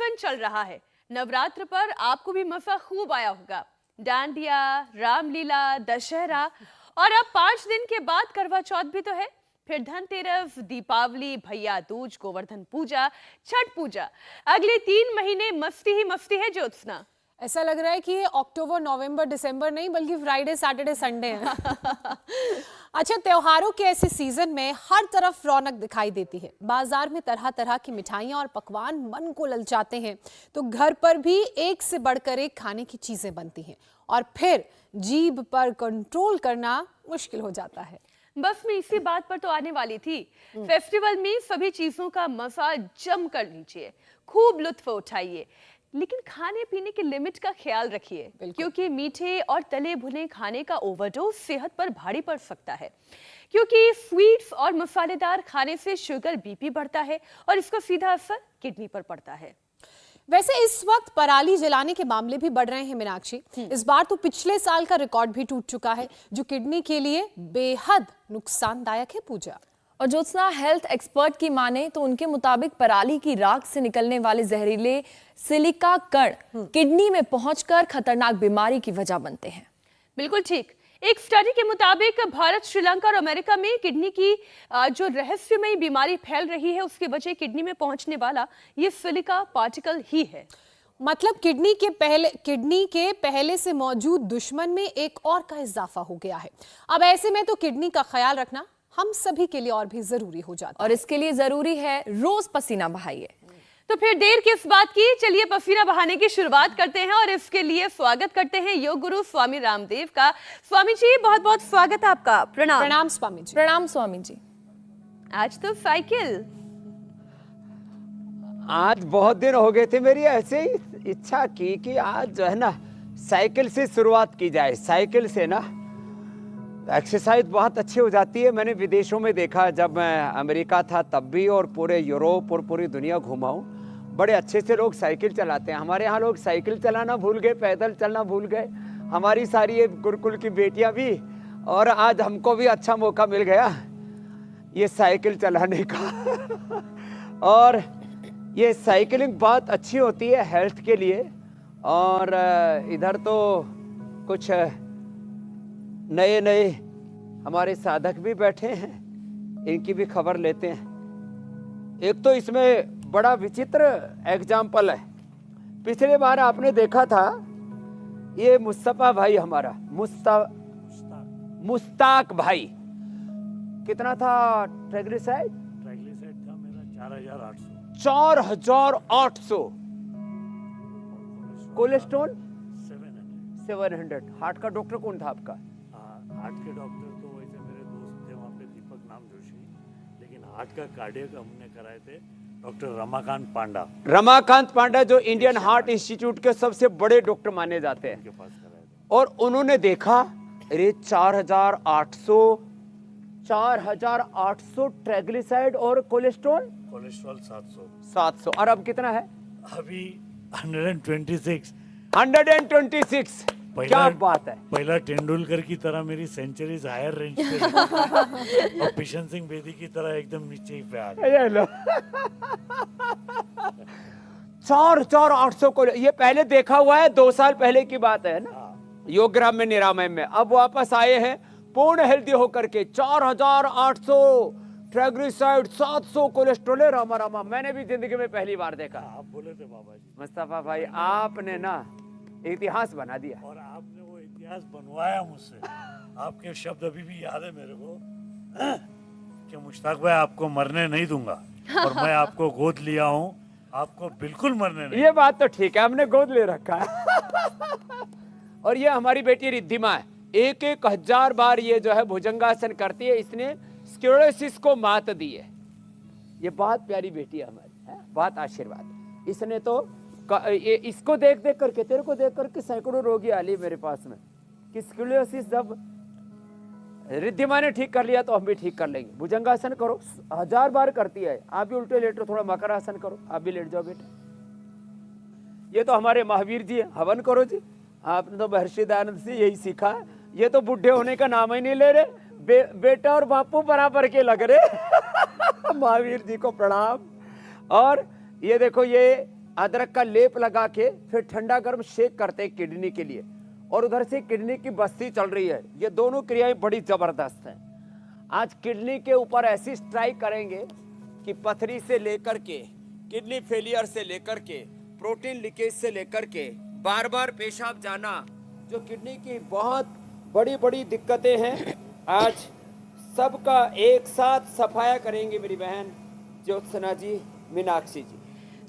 Season चल रहा है। नवरात्र पर आपको भी मजा खूब आया होगा। डांडिया, रामलीला, दशहरा और अब 5 दिन के बाद करवा चौथ भी तो है। फिर धनतेरस, दीपावली, भैया दूज, गोवर्धन पूजा, छठ पूजा। अगले 3 महीने मस्ती ही मस्ती है ज्योत्सना। ऐसा लग रहा है कि ये अक्टूबर, नवंबर, दिसंबर नहीं बल्कि फ्राइडे, सैटरडे, संडे है। अच्छा, त्योहारों के ऐसे सीजन में हर तरफ रौनक दिखाई देती है। बाजार में तरह तरह की मिठाइयाँ और पकवान मन को ललचाते हैं, तो घर पर भी एक से बढ़कर एक खाने की चीजें बनती हैं और फिर जीभ पर कंट्रोल करना मुश्किल हो जाता है। बस मैं इसी बात पर तो आने वाली थी। फेस्टिवल में सभी चीजों का मजा जम कर लीजिए, खूब लुत्फ उठाइए, लेकिन खाने पीने की लिमिट का ख्याल रखिए, क्योंकि मीठे और तले भुने खाने का ओवरडोज सेहत पर भारी पड़ सकता है। क्योंकि स्वीट्स और मसालेदार खाने से शुगर, बीपी बढ़ता है और इसका सीधा असर किडनी पर पड़ता है। वैसे इस वक्त पराली जलाने के मामले भी बढ़ रहे हैं मीनाक्षी। इस बार तो पिछले साल का रिकॉर्ड भी टूट चुका है, जो किडनी के लिए बेहद नुकसानदायक है। पूजा और ज्योत्सना, हेल्थ एक्सपर्ट की माने तो उनके मुताबिक पराली की राख से निकलने वाले जहरीले सिलिका कण किडनी में पहुंचकर खतरनाक बीमारी की वजह बनते हैं। बिल्कुल ठीक। एक स्टडी के मुताबिक भारत, श्रीलंका और अमेरिका में किडनी की जो रहस्यमयी बीमारी फैल रही है, उसकी वजह किडनी में पहुंचने वाला ये सिलिका पार्टिकल ही है। मतलब किडनी के पहले से मौजूद दुश्मन में एक और का इजाफा हो गया है। अब ऐसे में तो किडनी का ख्याल रखना हम सभी के लिए और भी जरूरी हो जाता है। और इसके लिए जरूरी है रोज पसीना बहाइए। तो फिर देर किस बात की, चलिए पसीना बहाने की शुरुआत करते हैं और इसके लिए स्वागत करते हैं योग गुरु स्वामी रामदेव का। स्वामी जी, बहुत बहुत स्वागत आपका। प्रणाम। प्रणाम स्वामी जी। प्रणाम स्वामी जी। आज तो साइकिल, आज बहुत दिन हो गए थे, मेरी ऐसे ही इच्छा की कि आज जो है ना साइकिल से शुरुआत की जाए। साइकिल से ना एक्सरसाइज बहुत अच्छी हो जाती है। मैंने विदेशों में देखा, जब मैं अमेरिका था तब भी, और पूरे यूरोप और पूरी दुनिया घूमा हूँ, बड़े अच्छे से लोग साइकिल चलाते हैं। हमारे यहाँ लोग साइकिल चलाना भूल गए, पैदल चलना भूल गए। हमारी सारी ये गुरुकुल की बेटियाँ भी, और आज हमको भी अच्छा मौका मिल गया ये साइकिल चलाने का। और ये साइकिलिंग बहुत अच्छी होती है हेल्थ के लिए। और इधर तो कुछ नए नए हमारे साधक भी बैठे हैं, इनकी भी खबर लेते हैं। एक तो इसमें बड़ा विचित्र एग्जाम्पल है। पिछले बार आपने देखा था, ये मुस्तफा भाई हमारा, मुस्ताक भाई, कितना था ट्राइग्लिसराइड? ट्राइग्लिसराइड था मेरा 4800। कोलेस्ट्रॉल 700। हार्ट का डॉक्टर कौन था आपका? हार्ट के डॉक्टर तो वैसे मेरे दोस्त थे वहाँ पे, दीपक नाम जोशी, लेकिन हार्ट का कार्डियक हमने कराए थे डॉक्टर रमाकांत पांडा। रमाकांत पांडा जो इंडियन हार्ट इंस्टीट्यूट के सबसे बड़े डॉक्टर माने जाते हैं, उनके पास कराए थे। और उन्होंने देखा, अरे 4800 ट्राइग्लिसराइड और कोलेस्ट्रॉल 700। और अब कितना है? अभी 126। क्या बात है। पहला तेंदुलकर की तरह मेरी सेंचुरीज हायर रेंज पे और बिशन सिंह बेदी की तरह एकदम नीचे ही पे आ गए। 4800 को, ये पहले देखा हुआ है, 2 साल पहले की बात है ना, योगग्राम में, निरामय में। अब वापस आए हैं पूर्ण हेल्दी होकर के। 4800 ट्राइग्लिसराइड, 700 कोलेस्ट्रॉल। रामा रामा, मैंने भी जिंदगी में पहली बार देखा। आप बोले थे बाबा जी। मुस्तफा भाई, आपने ना इतिहास बना दिया। और आपने वो इतिहास बनवाया मुझसे। आपके शब्द अभी भी याद है मेरे को कि मुश्ताक भाई, आपको मरने नहीं दूंगा, और मैं आपको गोद लिया हूँ, आपको बिल्कुल मरने नहीं। ये बात तो ठीक है, हमने गोद ले रखा है। और ये हमारी बेटी रिद्धिमा है, 1000 बार ये जो है भुजंगासन करती है। इसने स्क्लेरोसिस को मात दी है। ये बहुत प्यारी बेटी है हमारी, है? बहुत आशीर्वाद। इसने तो इसको देख देख करके, तेरे को देख करके सैकड़ों रोगी आली मेरे पास में कि स्क्लेरोसिस जब रिद्धिमा ने ठीक कर लिया तो हम भी ठीक कर लेंगे। भुजंगासन करो, 1000 बार करती है। आप भी उल्टे लेटो, थोड़ा मकरासन करो, आप भी लेट जाओ बेटे। ये तो हमारे महावीर जी है, हवन करो जी। आपने तो महर्षि दयानंद से यही सीखा है। ये तो बुढ़े होने का नाम ही नहीं ले रहे, बेटा और बापू बराबर के लग रहे। महावीर जी को प्रणाम। और ये देखो, ये अदरक का लेप लगा के फिर ठंडा गर्म शेक करते हैं किडनी के लिए, और उधर से किडनी की बस्ती चल रही है। ये दोनों क्रियाएं बड़ी जबरदस्त हैं। आज किडनी के ऊपर ऐसी स्ट्राइक करेंगे कि पथरी से लेकर के, किडनी फेलियर से लेकर के, प्रोटीन लीकेज से लेकर के, बार बार पेशाब जाना, जो किडनी की बहुत बड़ी बड़ी दिक्कतें हैं, आज सबका एक साथ सफाया करेंगे मेरी बहन ज्योत्सना जी, मीनाक्षी जी।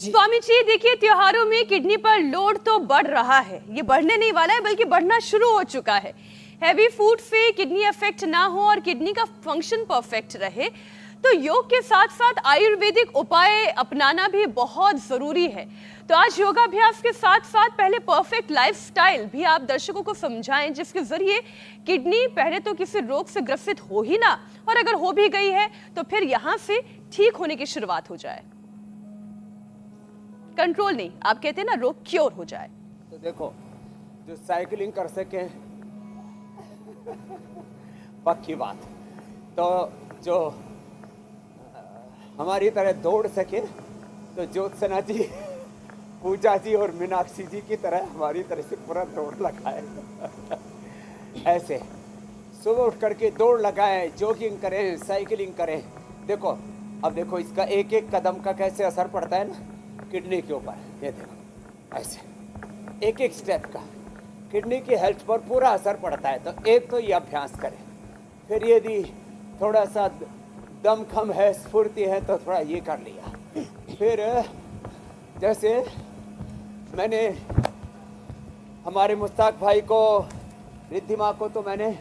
स्वामी जी देखिए, त्योहारों में किडनी पर लोड तो बढ़ रहा है, ये बढ़ने नहीं वाला है बल्कि बढ़ना शुरू हो चुका है। हैवी फूड से किडनी अफेक्ट ना हो और किडनी का फंक्शन परफेक्ट रहे, तो योग के साथ साथ आयुर्वेदिक उपाय अपनाना भी बहुत जरूरी है। तो आज योगाभ्यास के साथ साथ पहले परफेक्ट लाइफस्टाइल भी आप दर्शकों को समझाएं, जिसके जरिए किडनी पहले तो किसी रोग से ग्रसित हो ही ना, और अगर हो भी गई है तो फिर यहां से ठीक होने की शुरुआत हो जाए। कंट्रोल नहीं, आप कहते हैं ना, रोग क्योर हो जाए। तो देखो, जो साइकिलिंग कर सके पक्की बात, तो जो हमारी तरह दौड़ सके, तो ज्योत्सना जी, पूजा जी और मीनाक्षी जी की तरह हमारी तरह से पूरा दौड़ लगाए। ऐसे सुबह उठ करके दौड़ लगाएं, जॉगिंग करें, साइकिलिंग करें। देखो, अब देखो इसका एक एक कदम का कैसे असर पड़ता है ना किडनी के ऊपर। ये देखो, ऐसे एक एक स्टेप का किडनी की हेल्थ पर पूरा असर पड़ता है। तो एक तो ये अभ्यास करें, फिर यदि थोड़ा सा दमखम है, स्फूर्ति है, तो थोड़ा ये कर लिया। फिर जैसे मैंने हमारे मुश्ताक भाई को, रिद्धिमा को, तो मैंने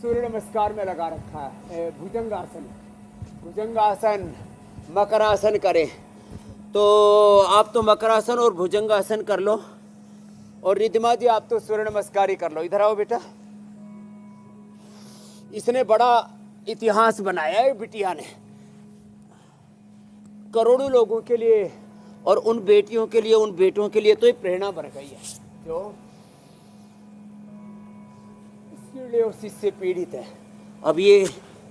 सूर्य नमस्कार में लगा रखा है, भुजंगासन। भुजंगासन, मकरासन करें, तो आप तो मकरासन और भुजंगासन कर लो, और रिद्धिमा जी आप तो सूर्य नमस्कार ही कर लो। इधर आओ बेटा। इसने बड़ा इतिहास बनाया है बिटिया ने, करोड़ों लोगों के लिए, और उन बेटियों के लिए, उन बेटों के लिए तो ये प्रेरणा बन गई है जो स्क्लेरोसिस से पीड़ित है। अब ये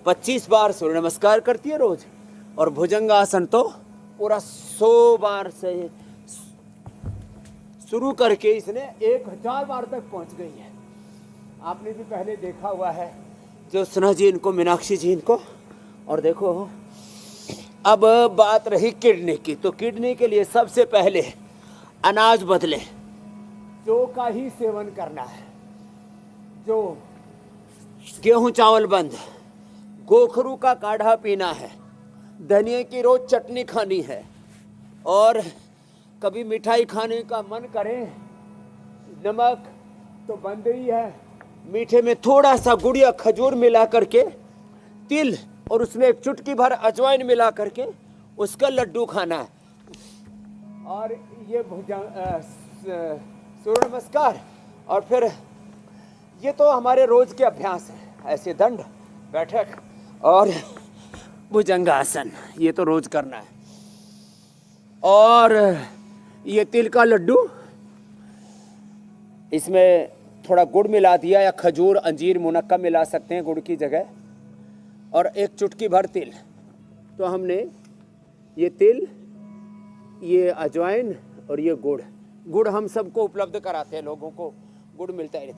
25 बार सूर्य नमस्कार करती है रोज, और भुजंगासन तो पूरा 100 बार से शुरू करके इसने 1000 बार तक पहुंच गई है। आपने भी पहले देखा हुआ है, ज्योत्सना जी इनको, मीनाक्षी जी इनको। और देखो, अब बात रही किडनी की, तो किडनी के लिए सबसे पहले अनाज बदले, जौ का ही सेवन करना है। जो गेहूं चावल बंद, गोखरू का काढ़ा पीना है, धनिया की रोज चटनी खानी है, और कभी मिठाई खाने का मन करे, नमक तो बंद ही है, मीठे में थोड़ा सा गुड़ या खजूर मिला करके, तिल और उसमें एक चुटकी भर अजवाइन मिला करके उसका लड्डू खाना है। और ये सूर्य नमस्कार, और फिर ये तो हमारे रोज के अभ्यास है। ऐसे दंड बैठक और भुजंगासन, ये तो रोज करना है। और ये तिल का लड्डू, इसमें थोड़ा गुड़ मिला दिया, या खजूर, अंजीर, मुनक्का मिला सकते हैं गुड़ की जगह, और एक चुटकी भर तिल। तो हमने ये तिल, ये अजवाइन और ये गुड़, गुड़ हम सबको उपलब्ध कराते हैं, लोगों को गुड़ मिलता है।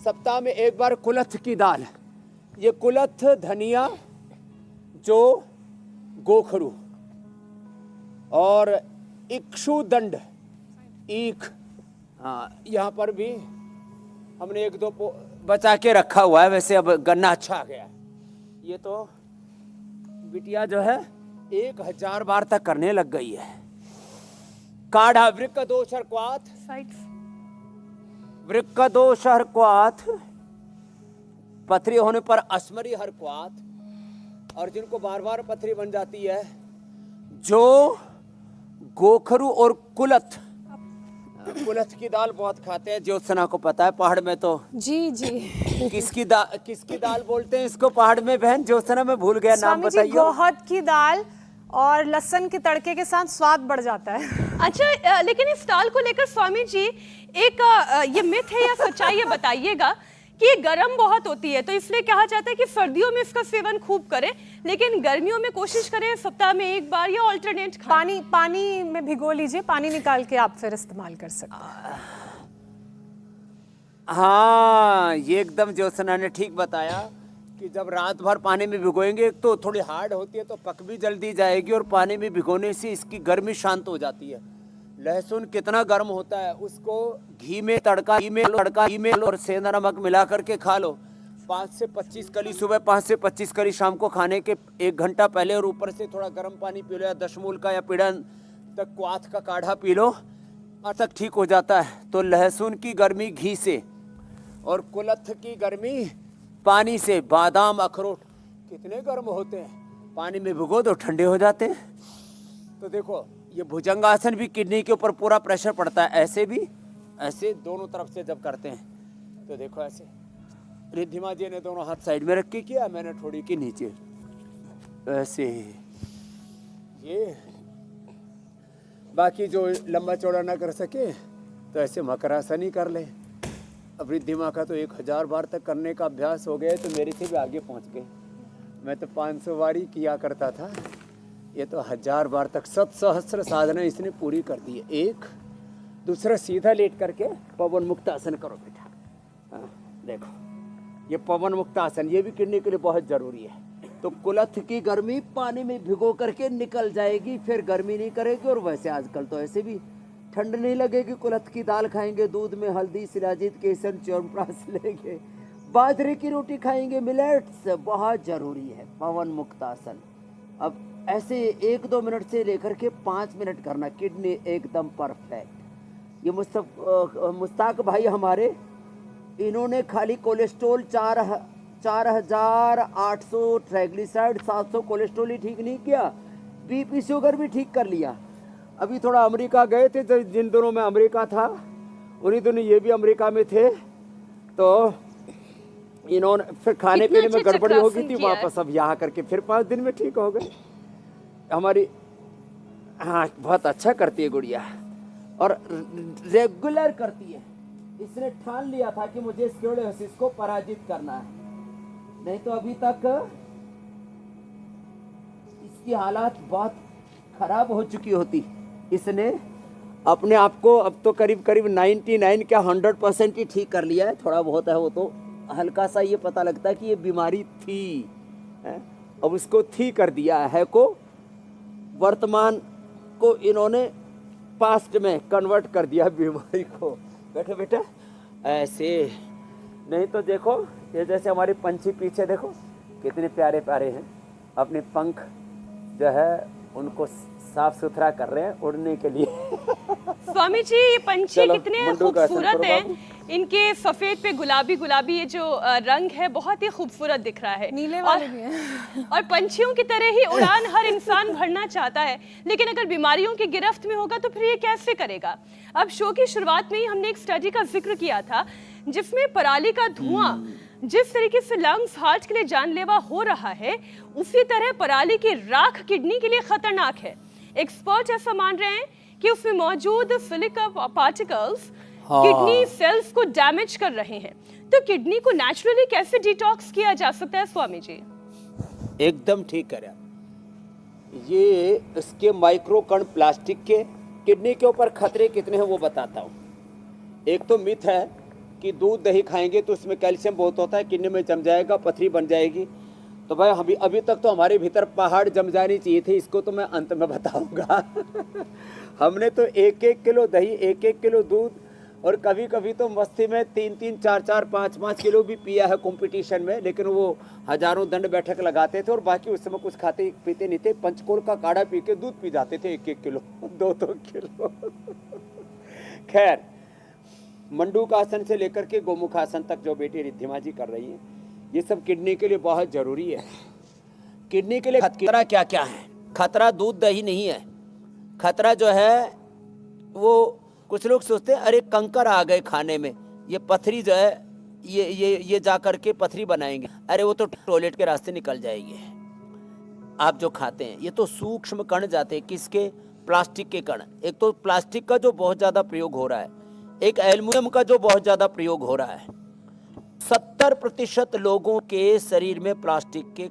सप्ताह में एक बार कुलथ की दाल, ये कुलथ, धनिया, जो गोखरू और इक्षुदंड, ईख, हाँ, यहाँ पर भी हमने 1-2 बचा के रखा हुआ है। वैसे अब गन्ना अच्छा आ गया है। ये तो बिटिया जो है 1000 बार तक करने लग गई है। काढ़ा, वृक्क दोष हरक्वाथ, वृक्क दोष हरक्वाथ, पथरी होने पर अस्मरी हरक्वाथ, और जिनको बार बार पथरी बन जाती है, जो गोखरू और कुलथ, कुलथ की दाल बहुत खाते हैं, ज्योत्सना को पता है, पहाड़ में तो। जी जी। किसकी दाल बोलते हैं इसको पहाड़ में बहन? ज्योत्सना में भूल गया नाम, बताइए। गोहद की दाल और लहसुन के तड़के के साथ स्वाद बढ़ जाता है। अच्छा, लेकिन इस दाल को लेकर स्वामी जी एक ये मिथ है या सच्चाई है, बताइएगा कि ये गर्म बहुत होती है, तो इसलिए कहा जाता है कि सर्दियों में इसका सेवन खूब करें, लेकिन गर्मियों में कोशिश करें सप्ताह में एक बार या ऑल्टरनेट खाएं। पानी में भिगो लीजिए, पानी निकाल के आप फिर इस्तेमाल कर सकते हैं। हाँ, ये एकदम ज्योत्सना ने ठीक बताया कि जब रात भर पानी में भिगोएंगे, एक तो थोड़ी हार्ड होती है तो पक भी जल्दी जाएगी, और पानी में भिगोने से इसकी गर्मी शांत हो जाती है। लहसुन कितना गर्म होता है, उसको घी में तड़का और सेंधा नमक मिला करके खा लो। 5 से 25 कली सुबह, 5 से 25 कली शाम को खाने के 1 घंटा पहले, और ऊपर से थोड़ा गर्म पानी पी लो, या दशमूल का या पीड़न तक क्वाथ का काढ़ा पी लो, और तक ठीक हो जाता है। तो लहसुन की गर्मी घी से, और कुलथ की गर्मी पानी से। बादाम अखरोट कितने गर्म होते हैं, पानी में भिगो दो ठंडे हो जाते हैं। तो देखो, ये भुजंगासन भी किडनी के ऊपर पूरा प्रेशर पड़ता है, ऐसे भी, ऐसे दोनों तरफ से जब करते हैं। तो देखो ऐसे रिद्धिमा जी ने दोनों हाथ साइड में रख के किया, मैंने थोड़ी की नीचे, ऐसे। ये बाकी जो लंबा चौड़ा ना कर सके तो ऐसे मकरासन ही कर ले। अब रिद्धिमा का तो 1000 बार तक करने का अभ्यास हो गया, तो मेरे से भी आगे पहुंच गए। मैं तो 500 बार ही किया करता था, ये तो 1000 बार तक, 7 सहस्त्र साधना इसने पूरी कर दी है। एक दूसरा सीधा लेट करके पवन मुक्त आसन करो बेटा। हाँ, देखो ये पवन मुक्त आसन, ये भी किडनी के लिए बहुत जरूरी है। तो कुलथ की गर्मी पानी में भिगो करके निकल जाएगी, फिर गर्मी नहीं करेगी। और वैसे आजकल तो ऐसे भी ठंड नहीं लगेगी। कुलथ की दाल खाएंगे, दूध में हल्दी, शिलाजीत, केसर, च्यवनप्राश लेंगे, बाजरे की रोटी खाएंगे, मिलेट्स बहुत जरूरी है। पवन मुक्त आसन अब ऐसे 1-2 मिनट से लेकर के 5 मिनट करना, किडनी एकदम परफेक्ट। ये मुस्ताक भाई हमारे, इन्होंने खाली कोलेस्ट्रोल 4800, ट्राइग्लिसराइड 700 कोलेस्ट्रोल ही ठीक नहीं किया, बीपी शुगर भी ठीक कर लिया। अभी थोड़ा अमेरिका गए थे, तो जिन दिनों में अमेरिका था उन्हीं दिनों ये भी अमेरिका में थे, तो इन्होंने फिर खाने पीने में गड़बड़ी हो गई थी, वापस अब यहाँ करके फिर 5 दिन में ठीक हो गए। हमारी हाँ बहुत अच्छा करती है गुड़िया, और रेगुलर करती है। इसने ठान लिया था कि मुझे स्क्लेरोसिस को पराजित करना है, नहीं तो अभी तक इसकी हालत बहुत खराब हो चुकी होती। इसने अपने आप को अब तो करीब 99 क्या 100% ही ठीक कर लिया है। थोड़ा बहुत है वो तो हल्का सा ये पता लगता है कि ये बीमारी थी, अब उसको थी कर दिया है, को वर्तमान को इन्होंने पास्ट में कन्वर्ट कर दिया बीमारी को। बैठो बेटा ऐसे, नहीं तो देखो ये जैसे हमारे पंछी पीछे देखो कितने प्यारे प्यारे हैं, अपने पंख जो है उनको साफ सुथरा कर रहे हैं उड़ने के लिए। स्वामी जी, ये पंछी कितने खूबसूरत हैं, इनके सफेद पे गुलाबी गुलाबी ये जो रंग है बहुत ही खूबसूरत दिख रहा है। नीले वाले भी हैं। और पंछियों की तरह ही उड़ान हर इंसान भरना चाहता है, लेकिन अगर बीमारियों की गिरफ्त में होगा तो फिर ये कैसे करेगा। अब शो की शुरुआत में ही हमने एक स्टडी का जिक्र किया था जिसमें पराली का धुआं जिस तरीके से लंग्स, हार्ट के लिए जानलेवा हो रहा है, उसी तरह पराली की राख किडनी के लिए खतरनाक है। एक्सपर्ट ऐसा मान रहे हैं कि उसमें मौजूद सिलिका पार्टिकल्स किडनी सेल्स को डैमेज कर रहे हैं। तो किडनी को नेचुरली कैसे डिटॉक्स किया जा सकता है स्वामी जी? एकदम ठीक करा। ये इसके माइक्रो कण प्लास्टिक के किडनी के ऊपर खतरे कितने हैं वो बताता हूँ। एक तो मिथ है कि दूध दही खाएंगे तो उसमें कैल्शियम बहुत होता है, किडनी में जम जाएगा, पथरी बन जाएगी। तो भाई अभी तक तो हमारे भीतर पहाड़ जम जानी चाहिए थे, इसको तो मैं अंत में बताऊंगा। हमने तो 1-1 किलो दही, 1-1 किलो दूध, और कभी कभी तो मस्ती में 3-3, 4-4, 5-5 किलो भी पिया है कंपटीशन में। लेकिन वो हजारों दंड बैठक लगाते थे और बाकी उस समय कुछ खाते पीते नहीं थे। पंचकोल का काढ़ा पी के दूध पी जाते थे 1-1 किलो, 2-2 किलो। खैर, मंडूकासन से लेकर के गोमुखासन तक जो बेटी रिद्धिमा जी कर रही है, ये सब किडनी के लिए बहुत जरूरी है। किडनी के लिए खतरा क्या क्या है? खतरा दूध दही नहीं है। खतरा जो है वो कुछ लोग सोचते हैं अरे कंकर आ गए खाने में, ये पथरी जो है ये जा करके पथरी बनाएंगे। अरे वो तो टॉयलेट के रास्ते निकल जाएगी। आप जो खाते हैं ये तो सूक्ष्म कण जाते हैं। किसके? प्लास्टिक के कण। एक तो प्लास्टिक का जो बहुत ज्यादा प्रयोग हो रहा है, एक एल्युमिनियम का जो बहुत ज्यादा प्रयोग हो रहा है। 70% लोगों के शरीर में प्लास्टिक के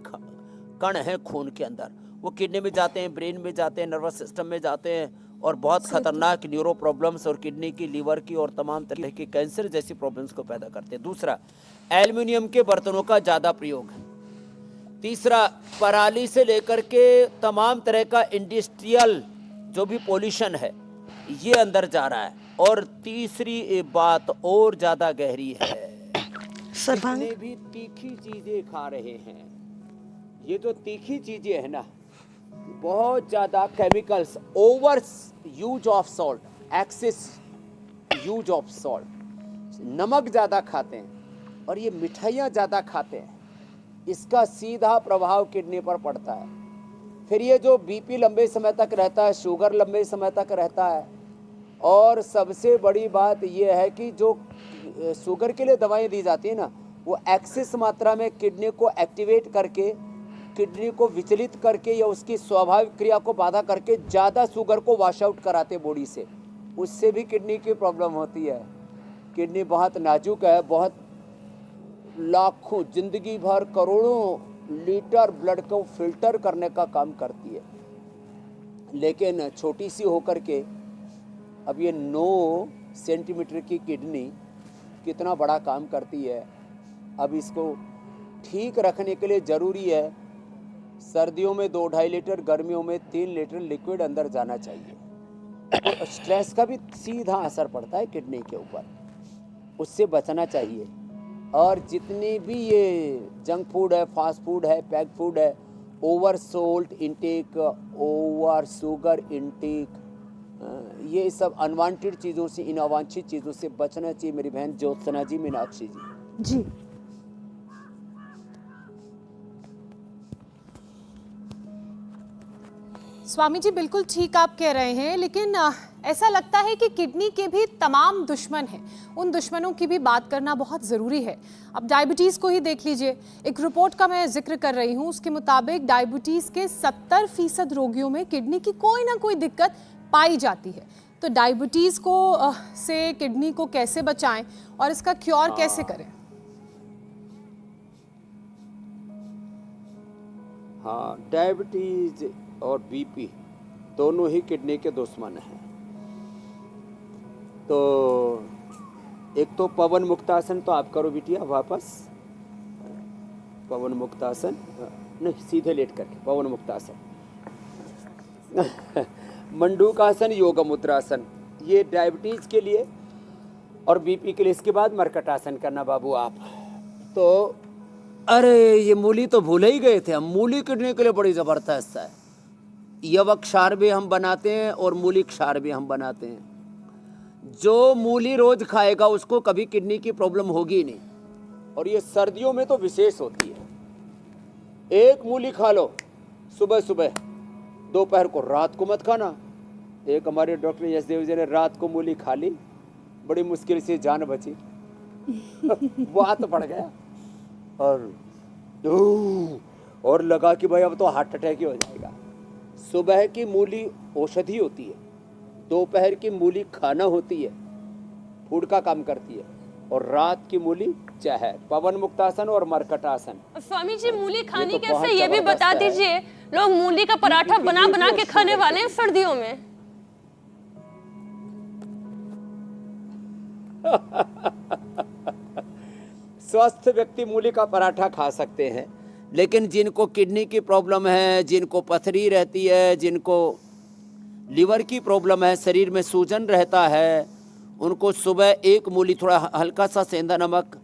कण हैं खून के अंदर, वो किडनी में जाते हैं, ब्रेन में जाते हैं, नर्वस सिस्टम में जाते हैं और बहुत खतरनाक न्यूरो प्रॉब्लम्स और किडनी की, लीवर की और तमाम तरह की कैंसर जैसी प्रॉब्लम्स को पैदा करते हैं। दूसरा, एल्युमिनियम के बर्तनों का ज़्यादा प्रयोग है। तीसरा, पराली से लेकर के तमाम तरह का इंडस्ट्रियल जो भी पोल्यूशन है ये अंदर जा रहा है। और तीसरी बात और ज़्यादा गहरी है, जितने भी तीखी चीज़ें खा रहे हैं, ये जो तीखी चीज़ें है ना, बहुत ज़्यादा chemicals, over use of salt, excess use of salt, नमक ज़्यादा खाते हैं और ये मिठाइयाँ ज़्यादा खाते हैं, इसका सीधा प्रभाव किडनी पर पड़ता है। फिर ये जो बीपी लंबे समय तक रहता है, शुगर लंबे समय तक रहता है, और सबसे बड़ी बात ये है कि जो शुगर के लिए दवाएं दी जाती है ना, वो एक्सेस मात्रा में किडनी को एक्टिवेट करके, किडनी को विचलित करके या उसकी स्वाभाविक क्रिया को बाधा करके ज़्यादा शुगर को वॉश आउट कराते बॉडी से, उससे भी किडनी की प्रॉब्लम होती है। किडनी बहुत नाजुक है, बहुत लाखों, जिंदगी भर करोड़ों लीटर ब्लड को फिल्टर करने का काम करती है, लेकिन छोटी सी होकर के अब ये 9 सेंटीमीटर की किडनी कितना बड़ा काम करती है। अब इसको ठीक रखने के लिए ज़रूरी है सर्दियों में 2-2.5 लीटर, गर्मियों में 3 लीटर लिक्विड अंदर जाना चाहिए। तो स्ट्रेस का भी सीधा असर पड़ता है किडनी के ऊपर, उससे बचना चाहिए। और जितनी भी ये जंक फूड है, फास्ट फूड है, पैक फूड है, over salt intake, over sugar intake, ये सब अनवांटेड चीज़ों से, इन अवांछित चीज़ों से बचना चाहिए मेरी बहन ज्योत्सना जी, मीनाक्षी जी। जी। स्वामी जी बिल्कुल ठीक आप कह रहे हैं, लेकिन ऐसा लगता है कि किडनी के भी तमाम दुश्मन हैं, उन दुश्मनों की भी बात करना बहुत ज़रूरी है। अब डायबिटीज़ को ही देख लीजिए, एक रिपोर्ट का मैं जिक्र कर रही हूँ, उसके मुताबिक डायबिटीज़ के 70% रोगियों में किडनी की कोई ना कोई दिक्कत पाई जाती है। तो डायबिटीज़ को से किडनी को कैसे बचाएं और इसका क्योर कैसे करें? हाँ, डायबिटीज और बीपी दोनों ही किडनी के दुश्मन हैं। तो एक तो पवन मुक्तासन तो आप करो बिटिया, वापस पवन मुक्तासन, नहीं सीधे लेट करके पवन मुक्तासन मंडूकासन, योग मुद्रासन, ये डायबिटीज के लिए और बीपी के लिए। इसके बाद मरकटासन करना बाबू आप। तो अरे ये मूली तो भूल ही गए थे हम, मूली किडनी के लिए बड़ी ज़बरदस्त है। यवक क्षार भी हम बनाते हैं और मूली क्षार भी हम बनाते हैं। जो मूली रोज खाएगा उसको कभी किडनी की प्रॉब्लम होगी नहीं, और ये सर्दियों में तो विशेष होती है। एक मूली खा लो सुबह सुबह, दोपहर को, रात को मत खाना। एक हमारे डॉक्टर यशदेव जी ने रात को मूली खा ली, बड़ी मुश्किल से जान बची वो हाथ पड़ गया और लगा कि भाई अब तो हार्ट अटैक ही हो जाएगा। सुबह की मूली औषधि होती है, दोपहर की मूली खाना होती है, फूड का काम करती है, और रात की मूली जहर। पवन मुक्तासन और मरकटासन। स्वामी जी मूली खानी तो कैसे ये भी बता दीजिए। लोग मूली का पराठा बना बना के खाने वाले हैं सर्दियों में। स्वस्थ व्यक्ति मूली का पराठा खा सकते हैं, लेकिन जिनको किडनी की प्रॉब्लम है, जिनको पथरी रहती है, जिनको लीवर की प्रॉब्लम है, शरीर में सूजन रहता है, उनको सुबह एक मूली थोड़ा हल्का सा सेंधा नमक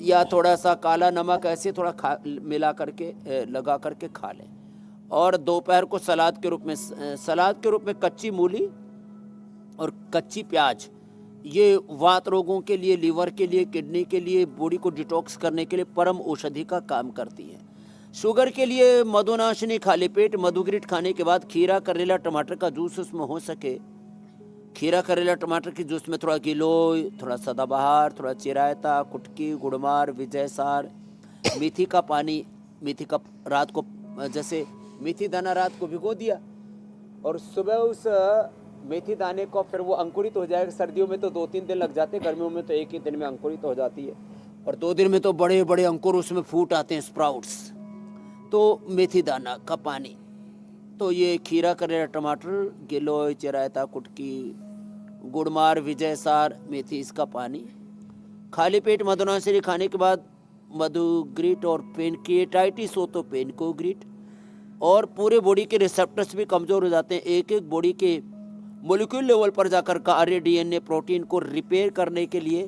या थोड़ा सा काला नमक ऐसे थोड़ा मिला करके लगा करके खा लें। और दोपहर को सलाद के रूप में कच्ची मूली और कच्ची प्याज, ये वात रोगों के लिए, लीवर के लिए, किडनी के लिए, बॉडी को डिटॉक्स करने के लिए परम औषधि का काम करती है। शुगर के लिए मधुनाशिनी, खाली पेट मधुग्रिट खाने के बाद खीरा, करेला, टमाटर का जूस उसमें हो सके, खीरा, करेला, टमाटर के जूस में थोड़ा गिलोय, थोड़ा सदाबहार, थोड़ा चिरायता, कुटकी, गुड़मार, विजयसार, मेथी का पानी, मेथी का रात को, जैसे मेथी दाना रात को भिगो दिया और सुबह उस मेथी दाने को फिर वो अंकुरित हो जाएगा। सर्दियों में तो 2-3 दिन लग जाते हैं, गर्मियों में तो एक ही दिन में अंकुरित हो जाती है, और 2 दिन में तो बड़े बड़े अंकुर उसमें फूट आते हैं, स्प्राउट्स। तो मेथी दाना का पानी, तो ये खीरा, करेला, टमाटर, गिलोय, चिरायता, कुटकी, गुड़मार, विजय सार, मेथी, इसका पानी। खाली पेट मधुनाशरी खाने के बाद मधु ग्रिट और पेनक्रिएटाइटिस हो तो पेनको ग्रिट। और पूरे बॉडी के रिसेप्टर्स भी कमज़ोर हो जाते हैं, एक एक बॉडी के मोलिक्यूल लेवल पर जाकर कार्य डीएनए प्रोटीन को रिपेयर करने के लिए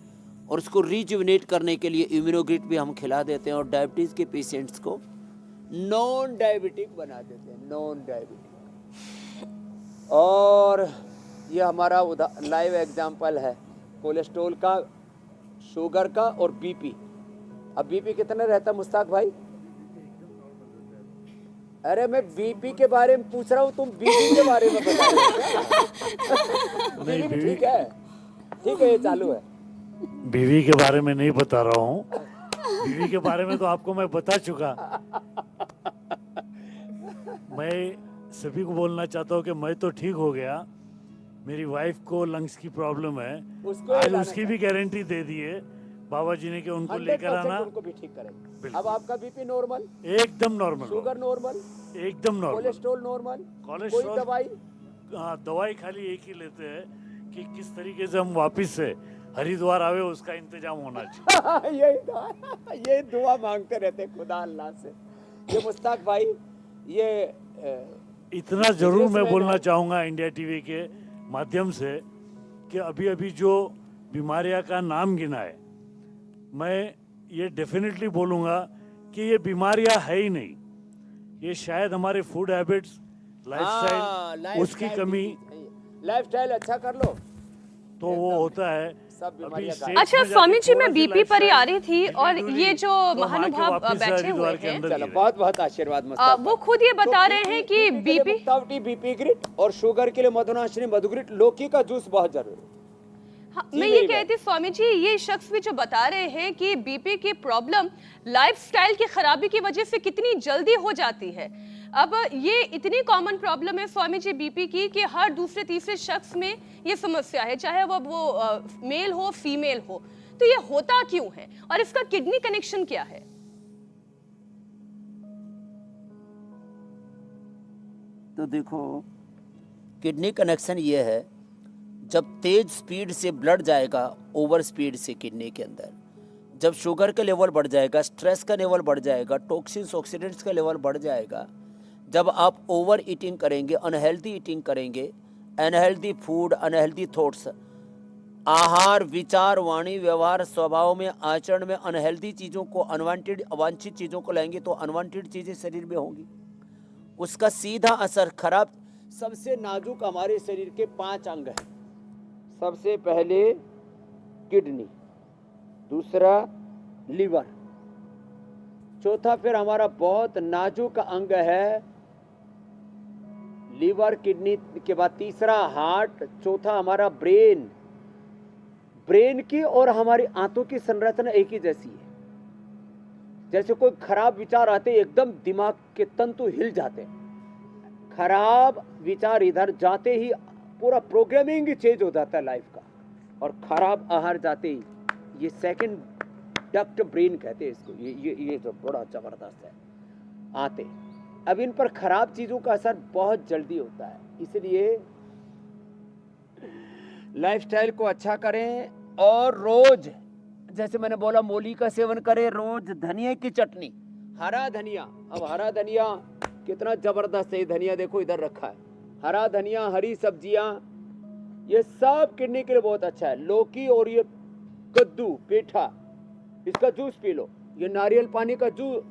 और उसको रिजुविनेट करने के लिए इम्यूनोग्रिट भी हम खिला देते हैं। और डायबिटीज़ के पेशेंट्स को नॉन डायबिटिक बना देते हैं, नॉन डायबिटिक। और ये हमारा लाइव एग्जाम्पल है कोलेस्ट्रॉल का, शुगर का और बीपी। अब बीपी कितना रहता है मुश्ताक भाई? अरे मैं बीपी के बारे में पूछ रहा हूँ, तुम बीपी के बारे में बता रहे हो। बीपी भी ठीक है, ठीक है, ये चालू है। बीवी के बारे में नहीं बता रहा हूँ, बीवी के बारे में तो आपको मैं बता चुका। मैं सभी को बोलना चाहता हूँ कि मैं तो ठीक हो गया, मेरी वाइफ को लंग्स की प्रॉब्लम है, उसको आज लाना उसकी भी गारंटी दे दी है बाबा जी ने कि उनको लेकर 100% आना। उनको भी ठीक करेंगे। बिल्कुल। अब आपका बीपी नॉर्मल, एकदम नॉर्मल, शुगर नॉर्मल, एकदम नॉर्मल, कोलेस्ट्रॉल नॉर्मल, कोई कोलेस्ट्रॉल दवाई? हाँ, दवाई खाली एक ही लेते हैं कि किस तरीके से हम वापस से हरिद्वार आवे, उसका इंतजाम होना चाहिए। यही दुआ मांगते रहते खुदा अल्लाह से। ये मुश्ताक भाई, ये इतना जरूर मैं बिजनेसमैन बोलना है। चाहूँगा इंडिया टीवी के माध्यम से कि अभी अभी जो बीमारियां का नाम गिना है, मैं ये डेफिनेटली बोलूँगा कि ये बीमारियां है ही नहीं, ये शायद हमारे फूड हैबिट्स, लाइफस्टाइल, उसकी कमी, लाइफस्टाइल अच्छा कर लो तो वो होता है। सब अभी बीमारियां स्टेट्स अच्छा में जाके स्वामी जी, मैं थोड़ा सी बीपी पर ही आ रही थी lifestyle और ढूंढी, ये जो तो वहाँ के महानुभाव वापस बैठे हरिद्वार हुए के हैं, अंदर चलो, गिरे। बहुत बहुत आशीर्वाद मुश्ताक वो खुद ये बता रहे हैं कि बीपी, बीपी ग्रिट और शुगर के लिए मधुनाशनी मधुग्रिट, लौकी का जूस बहुत जरूरी है। हाँ, जी मैं ये मेरी कहती थी स्वामी जी, ये शख्स भी जो बता रहे हैं कि बीपी की प्रॉब्लम लाइफस्टाइल की खराबी की वजह से कितनी जल्दी हो जाती है। अब ये इतनी कॉमन प्रॉब्लम है स्वामी जी बीपी की कि हर दूसरे तीसरे शख्स में ये समस्या है, चाहे वो मेल हो फीमेल हो। तो ये होता क्यों है और इसका किडनी कनेक्शन क्या है? तो देखो, किडनी कनेक्शन ये है, जब तेज स्पीड से ब्लड जाएगा ओवर स्पीड से किडनी के अंदर, जब शुगर का लेवल बढ़ जाएगा, स्ट्रेस का लेवल बढ़ जाएगा, टॉक्सिन्स ऑक्सीडेंट्स का लेवल बढ़ जाएगा, जब आप ओवर ईटिंग करेंगे, अनहेल्दी ईटिंग करेंगे, अनहेल्दी फूड, अनहेल्दी थॉट्स, आहार, विचार, वाणी, व्यवहार, स्वभाव में, आचरण में अनहेल्दी चीज़ों को, अनवांटेड अवांछित चीज़ों को लाएंगे तो अनवांटेड चीज़ें शरीर में होंगी, उसका सीधा असर खराब। सबसे नाजुक हमारे शरीर के 5 अंग हैं। सबसे पहले किडनी, दूसरा लीवर, चौथा फिर हमारा बहुत नाजुक अंग है लीवर, किडनी के बाद तीसरा हार्ट, चौथा हमारा ब्रेन। ब्रेन की और हमारी आंतों की संरचना एक ही जैसी है। जैसे कोई खराब विचार आते एकदम दिमाग के तंतु हिल जाते हैं, खराब विचार इधर जाते ही पूरा प्रोग्रामिंग ही चेंज हो जाता है लाइफ का। और खराब आहार जाते ही ये सेकंड डक्ट ब्रेन कहते हैं इसको, ये जो बड़ा जबरदस्त है आते। अब इन पर खराब चीजों का असर बहुत जल्दी होता है, इसलिए लाइफस्टाइल को अच्छा करें और रोज, जैसे मैंने बोला, मूली का सेवन करें, रोज धनिया की चटनी, हरा धनिया। अब हरा धनिया कितना जबरदस्त है, धनिया देखो इधर रखा है, हरा धनिया, हरी सब्जियां, ये सब किडनी के लिए बहुत अच्छा है। लौकी और ये कद्दू, पेठा, इसका जूस पी लो, ये नारियल पानी का जूस,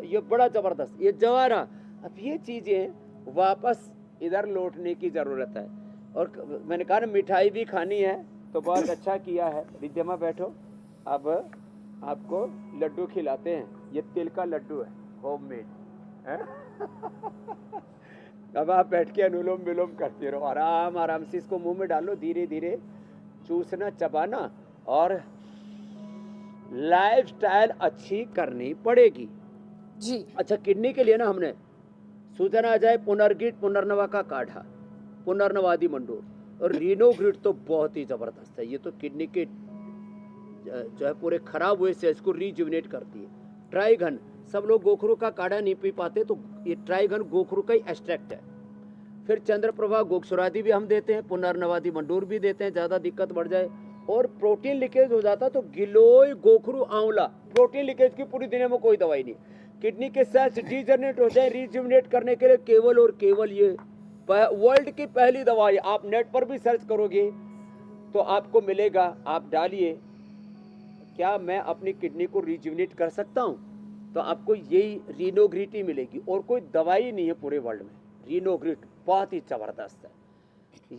ये बड़ा जबरदस्त, ये जवारा। अब ये चीजें वापस इधर लौटने की जरूरत है। और मैंने कहा ना मिठाई भी खानी है, तो बहुत अच्छा किया है। रिद्धिमा बैठो, अब आपको लड्डू खिलाते हैं। ये तिल का लड्डू है, होममेड है। अब आप बैठ के अनुलोम विलोम करते रहो, आराम आराम से इसको मुंह में डालो, धीरे धीरे चूसना, चबाना, और लाइफस्टाइल अच्छी करनी पड़ेगी जी। अच्छा, किडनी के लिए ना हमने सूजन आ जाए, पुनर्गिट, पुनर्नवा का काढ़ा, पुनर्नवादी मंडोर और रीनोग्रिट तो बहुत ही जबरदस्त है। ये तो किडनी के जो है पूरे खराब हुए से इसको रिजुविनेट करती है। ट्राइगन सब लोग गोखरू का काढ़ा नहीं पी पाते, तो ये ट्राइगन गोखरू का ही एक्सट्रैक्ट है। फिर चंद्रप्रभा गोक्षुरादि भी हम देते हैं, पुनर्नवादी मंडूर भी देते हैं, ज़्यादा दिक्कत बढ़ जाए और प्रोटीन लीकेज हो जाता तो गिलोय गोखरू आंवला। प्रोटीन लीकेज की पूरी दुनिया में कोई दवाई नहीं। किडनी के सेल्स डीजनरेट हो जाए, रिजुविनेट करने के लिए केवल और केवल ये वर्ल्ड की पहली दवाई। आप नेट पर भी सर्च करोगे तो आपको मिलेगा। आप डालिए क्या मैं अपनी किडनी को रिजुविनेट कर सकता हूँ, तो आपको यही रीनोग्रिटी मिलेगी और कोई दवाई नहीं है पूरे वर्ल्ड में। रीनोग्रिट बहुत ही ज़बरदस्त है।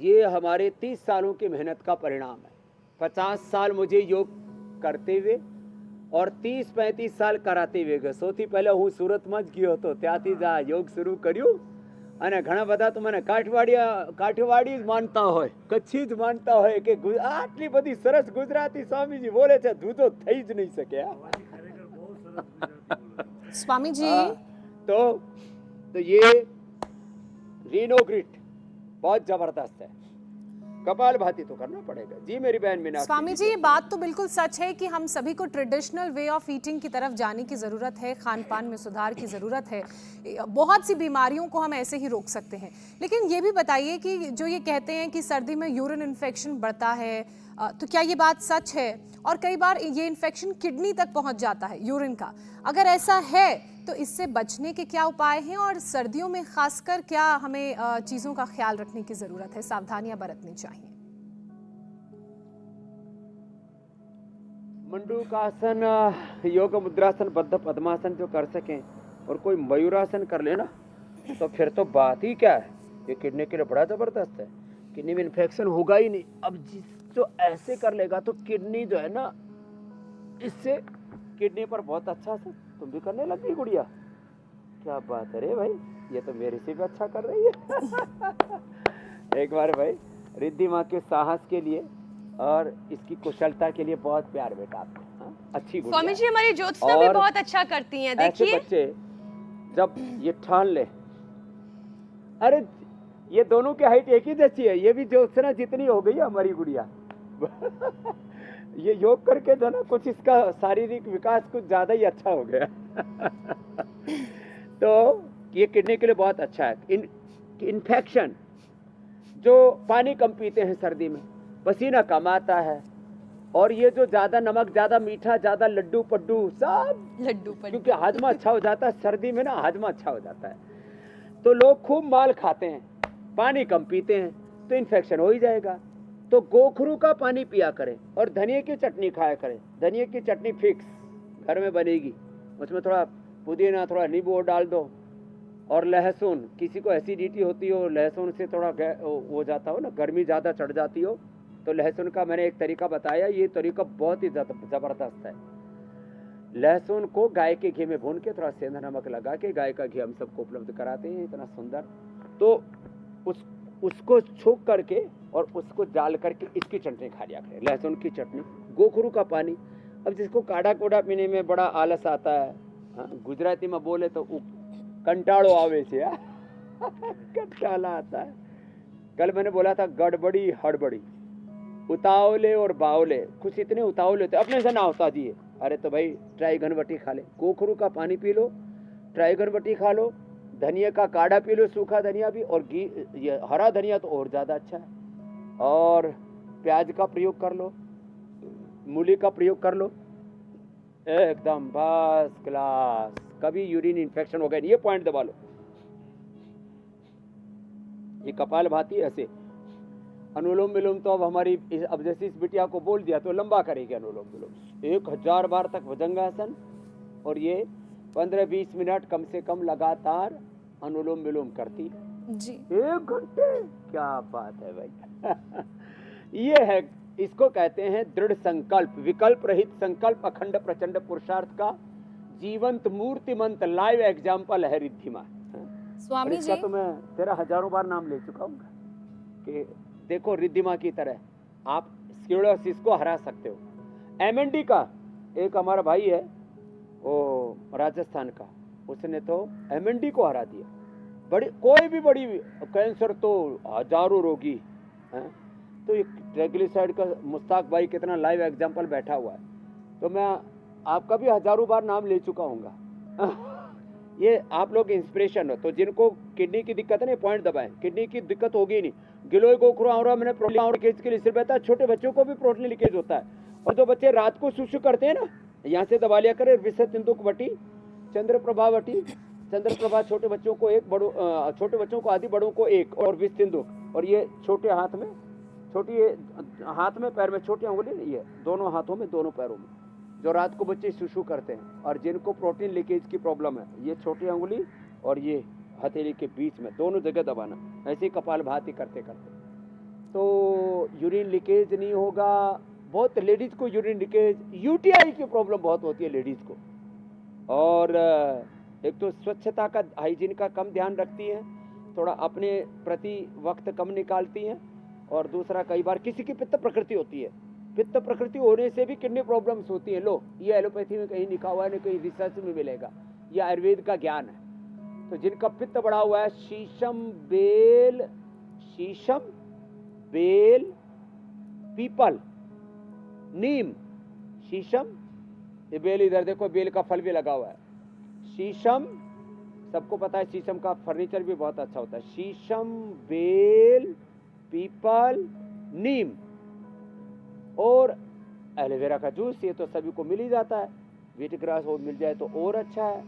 ये हमारे 30 सालों की मेहनत का परिणाम है। 50 साल मुझे योग करते हुए और 30-35 साल कराते हुए गए। સૌથી પહેલા હું સુરતમાં જ ગયો હતો, ત્યાંથી જ આ યોગ શરૂ કર્યું અને ઘણા બધા તો મને કાઠિયાવાડી જ માનતા હોય, કચ્છી જ માનતા હોય કે આટલી બધી સરસ ગુજરાતી સ્વામીજી બોલે છે, જુદો થઈ જ નહીં શકે। स्वामी जी तो ये रीनोग्रिट बहुत जबरदस्त है। कपालभाति तो करना पड़ेगा जी मेरी बहन मीनाक्षी। स्वामी जी, ये बात तो बिल्कुल सच है कि हम सभी को ट्रेडिशनल वे ऑफ ईटिंग की तरफ जाने की ज़रूरत है, खान पान में सुधार की ज़रूरत है। बहुत सी बीमारियों को हम ऐसे ही रोक सकते हैं। लेकिन ये भी बताइए कि जो ये कहते हैं कि सर्दी में यूरिन इन्फेक्शन बढ़ता है, तो क्या ये बात सच है? और कई बार ये इन्फेक्शन किडनी तक पहुंच जाता है यूरिन का। अगर ऐसा है तो इससे बचने के क्या उपाय हैं और सर्दियों में खासकर क्या हमें चीज़ों का ख्याल रखने की ज़रूरत है, सावधानियां बरतनी चाहिए? मंडूकासन, योग मुद्रासन, बद्ध पद्मासन जो कर सकें और कोई मयूरासन कर लेना तो फिर तो बात ही क्या है। ये किडनी के लिए बड़ा ज़बरदस्त है। किडनी में इन्फेक्शन होगा ही नहीं। अब जिस जो ऐसे कर लेगा तो किडनी जो है ना, इससे किडनी पर बहुत अच्छा असर। तुम भी करने लगी गुड़िया, क्या बात है रे भाई, ये तो मेरे से भी अच्छा कर रही है। एक बार भाई रिद्धि माँ के साहस के लिए और इसकी कुशलता के लिए बहुत प्यार बेटा आपको। हाँ? अच्छी गुड़िया। स्वामी जी हमारी ज्योत्सना भी और बहुत अच्छा करती हैं, ऐसे देखिए। बच्चे जब ये ठान ले, अरे ये दोनों की हाइट एक ही जैसी है, ये भी ज्योत्सना जितनी हो गई है हमारी गुड़िया। ये योग करके जो ना कुछ इसका शारीरिक विकास कुछ ज्यादा ही अच्छा हो गया। तो ये किडनी के लिए बहुत अच्छा है। इन्फेक्शन, जो पानी कम पीते हैं सर्दी में, पसीना कम आता है, और ये जो ज्यादा नमक, ज्यादा मीठा, ज्यादा लड्डू पड्डू सब, लड्डू पर क्योंकि हाजमा अच्छा हो जाता है सर्दी में ना, हाजमा अच्छा हो जाता है। तो लोग खूब माल खाते हैं, पानी कम पीते हैं, तो इन्फेक्शन हो ही जाएगा। तो गोखरू का पानी पिया करें और धनिया की चटनी खाया करें। धनिया की चटनी फिक्स घर में बनेगी, उसमें थोड़ा पुदीना, थोड़ा नींबू डाल दो, और लहसुन, किसी को एसिडिटी होती हो, लहसुन से थोड़ा हो जाता हो ना, गर्मी ज़्यादा चढ़ जाती हो, तो लहसुन का मैंने एक तरीका बताया, ये तरीका बहुत ही ज़बरदस्त है। लहसुन को गाय के घी में भून के थोड़ा सेंधा नमक लगा के, गाय का घी हम सबको उपलब्ध कराते हैं इतना सुंदर, तो उसको छोक करके और उसको डाल करके इसकी चटनी खा लिया करें, लहसुन की चटनी, गोखरू का पानी। अब जिसको काढ़ा कोड़ा पीने में बड़ा आलस आता है, हाँ, गुजराती में बोले तो कंटाड़ो आवे से, कंटाला आता है। कल मैंने बोला था गड़बड़ी हड़बड़ी, उतावले और बावले, कुछ इतने उतावले होते अपने से ना होता दिए। अरे तो भाई ट्राइगन बटी खा ले, गोखरू का पानी पी लो, ट्राइगन बटी खा लो, धनिया का काढ़ा पी लो, सूखा धनिया भी, और घी, ये हरा धनिया तो और ज़्यादा अच्छा है, और प्याज का प्रयोग कर लो, मूली का प्रयोग कर लो, एकदम फर्स्ट क्लास। कभी यूरिन इन्फेक्शन हो गया नहीं, ये पॉइंट दबा लो। ये कपालभाति ऐसे, अनुलोम विलोम तो अब हमारी अब जैसे इस बिटिया को बोल दिया तो लंबा करेगी अनुलोम विलोम, 1000 बार तक भुजंगासन, और ये 15-20 मिनट कम से कम लगातार अनुलोम विलोम करती जी। 1 घंटे, क्या बात है भाई। ये है, इसको कहते हैं दृढ़ संकल्प, विकल्प रहित संकल्प, अखंड प्रचंड पुरुषार्थ का जीवंत मूर्तिमंत लाइव एग्जाम्पल है रिद्धिमा। स्वामी इसका जी, तो मैं तेरा हजारों बार नाम ले चुका हूँ कि देखो रिद्धिमा की तरह आप स्क्लेरोसिस को हरा सकते हो। एमएनडी का एक हमारा भाई है, वो राजस्थान का, उसने तो एमएनडी को हरा दिया। बड़ी कोई भी बड़ी कैंसर तो हजारों रोगी हैं, तो ये ट्राइग्लिसराइड का मुश्ताक भाई कितना लाइव एग्जाम्पल बैठा हुआ है। तो मैं आपका भी हजारों बार नाम ले चुका हूँगा, ये आप लोग इंस्पिरेशन हो। तो जिनको किडनी की दिक्कत है ना, पॉइंट दबाएं, किडनी की दिक्कत होगी ही नहीं। गिलोय गोखरू आवरा मैंने प्रोटीन लीकेज के लिए सिर्फ बताया, छोटे बच्चों को भी प्रोटीन लीकेज होता है। और जो बच्चे रात को सुसु करते हैं ना, यहाँ से दबा लिया करें, विशद इंदुक वटी, चंद्रप्रभा वटी, चंद्रप्रभा छोटे बच्चों को एक, बड़ों छोटे बच्चों को आदि, बड़ों को एक, और विस्तिंदुक। और ये छोटे हाथ में, छोटी हाथ में, पैर में छोटी अंगुली, ये दोनों हाथों में, दोनों पैरों में, जो रात को बच्चे सुसु करते हैं और जिनको प्रोटीन लीकेज की प्रॉब्लम है, ये छोटी अंगुली और ये हथेली के बीच में दोनों जगह दबाना, ऐसे ही कपाल भाती करते करते, तो यूरिन लीकेज नहीं होगा। बहुत लेडीज को यूरिन लीकेज, यूटीआई की प्रॉब्लम बहुत होती है लेडीज को। और एक तो स्वच्छता का, हाइजीन का कम ध्यान रखती हैं, थोड़ा अपने प्रति वक्त कम निकालती हैं। और दूसरा, कई बार किसी की पित्त प्रकृति होती है, पित्त प्रकृति होने से भी किडनी प्रॉब्लम्स होती हैं। लो, ये एलोपैथी में कहीं लिखा हुआ है, नहीं कहीं रिसर्च में मिलेगा, ये आयुर्वेद का ज्ञान है। तो जिनका पित्त बढ़ा हुआ है, शीशम बेल पीपल नीम, शीशम, ये बेल इधर देखो, बेल का फल भी लगा हुआ है। शीशम, सबको पता है शीशम का फर्नीचर भी बहुत अच्छा होता है। शीशम, बेल, पीपल, नीम और एलोवेरा का जूस, ये तो सभी को मिल ही जाता है। व्हीट ग्रास हो मिल जाए तो और अच्छा है।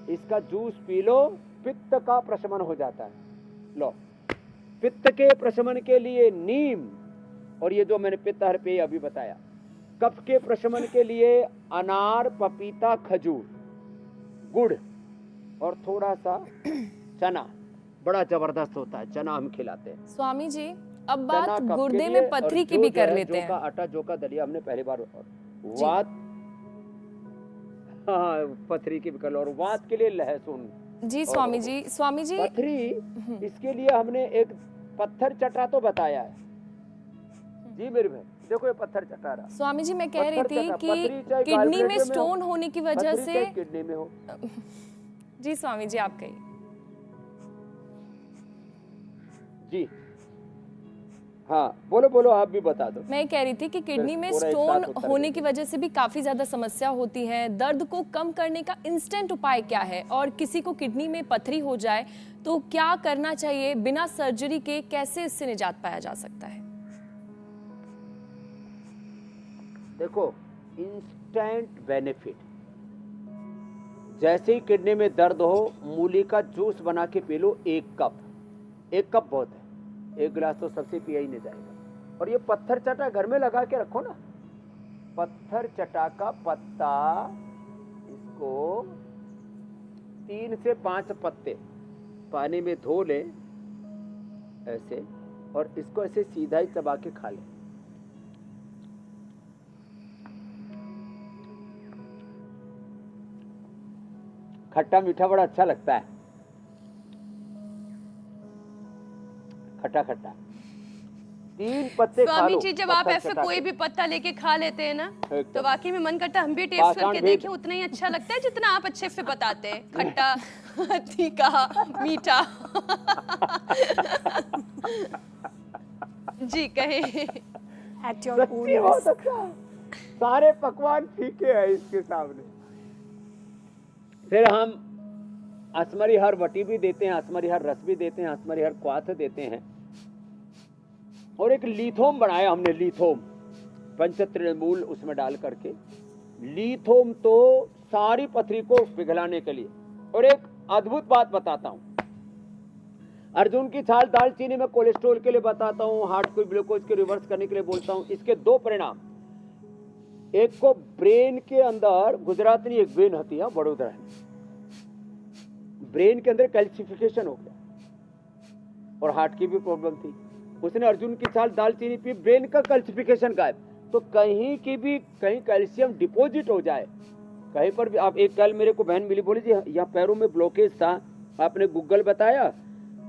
इसका जूस पी लो, पित्त का प्रशमन हो जाता है। लो, पित्त के प्रशमन के लिए नीम, और ये जो मैंने पित्तहर पेय अभी बताया। कफ के प्रशमन के लिए अनार, पपीता, खजूर, गुड़ और थोड़ा सा चना, बड़ा जबरदस्त होता है चना, हम खिलाते हैं। स्वामी जी, अब चना बात कफ के गुर्दे लिए, में और पथरी की जो भी जो कर है, लेते जो का हैं। आटा, जो का दलिया हमने पहली बार, वात, हाँ, पथरी की भी कर लो। और वात के लिए लहसुन। जी स्वामी जी, स्वामी जी, पथरी, इसके लिए हमने एक पत्थर चटा तो बताया है। जी मेरे भाई, देखो ये पत्थर चटा रहा। स्वामी जी, मैं कह रही पत्थर थी चटा, कि पथरी चाहे किडनी में gallbladder हो, स्टोन होने की वजह पथरी से, चाहे किडनी में हो। जी स्वामी जी, आप कहिए। जी हाँ, बोलो बोलो, आप भी बता दो। मैं कह रही थी कि किडनी में पूरा एक स्टोन साथ उत्तर होने देंगे। की वजह से भी काफी ज्यादा समस्या होती है। दर्द को कम करने का इंस्टेंट उपाय क्या है? और किसी को किडनी में पथरी हो जाए तो क्या करना चाहिए? बिना सर्जरी के कैसे इससे निजात पाया जा सकता है? देखो, इंस्टेंट बेनिफिट, जैसे ही किडनी में दर्द हो, मूली का जूस बना के पी लो, 1 कप। 1 कप बहुत है, 1 गिलास तो सबसे पिया ही नहीं जाएगा। और ये पत्थर चटा घर में लगा के रखो ना, पत्थर चटा का पत्ता, इसको 3 से 5 पत्ते पानी में धो ले ऐसे, और इसको ऐसे सीधा ही चबा के खा ले। खट्टा मीठा बड़ा अच्छा लगता है, खट्टा खट्टा। 3 पत्ते खा स्वामी लो जी, जब आप पत्थर ऐसे चटा कोई के। भी पत्ता लेके खा लेते हैं ना, एकदम। तो वाकई में मन करता है हम भी टेस्ट पाषाण करके भेद। देखें। उतना ही अच्छा लगता है जितना आप अच्छे से बताते हैं, खट्टा, तीखा, मीठा। जी कहें। At your own सच्ची बहुत risk. अच्छा, सारे पकवान फीके हैं इसके सामने। फिर हम असमरी हर वटी भी देते हैं, असमरी हर रस भी देते हैं, असमरी हर क्वाथ देते हैं। और एक लीथोम बनाया हमने, लीथोम, पंचतृणमूल उसमें डाल करके। लीथोम तो सारी पथरी को पिघलाने के लिए। और एक अद्भुत बात बताता हूं, अर्जुन की छाल दालचीनी में कोलेस्ट्रॉल के लिए बताता हूं, हार्ट को ग्लूकोज के रिवर्स करने के लिए बोलता हूं। इसके 2 परिणाम, एक को ब्रेन के अंदर, गुजरात में एक वेन होती है बड़ोदरा में, ब्रेन के अंदर कैल्सिफिकेशन हो गया और हार्ट की भी प्रॉब्लम थी। उसने अर्जुन की छाल दालचीनी पी, ब्रेन का कैल्सिफिकेशन गायब। तो कहीं की भी, कहीं कैल्शियम डिपॉजिट हो जाए कहीं पर भी। आप, एक कल मेरे को बहन मिली, बोली जी यहाँ पैरों में ब्लॉकेज था, आपने गूगल बताया,